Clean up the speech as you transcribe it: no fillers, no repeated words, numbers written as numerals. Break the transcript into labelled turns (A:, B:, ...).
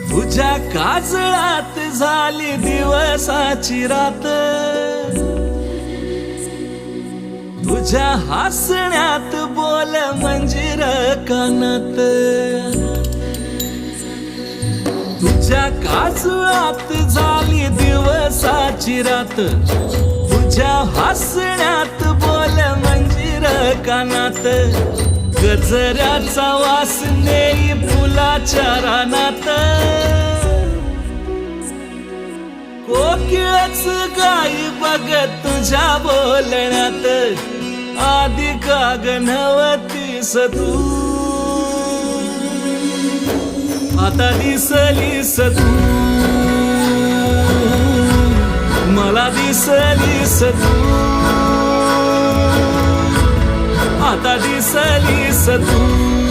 A: तुझ्या काजळात झाली दिवसाची रात, तुझ्या हसण्यात बोल मंजिर कानात, तुझ्या काजळात झाली दिवसाची रात, तुझ्या हसण्यात बोल मंजिर कानात, गजऱ्याचा वास नेई फुलाच्या रानात, कोकिळच गाई बघत तुझ्या बोलण्यात, आधी का ग नव्हतीस तू, आता दिसलीस तू, मला दिसलीस तू, आता दिसलीस तू.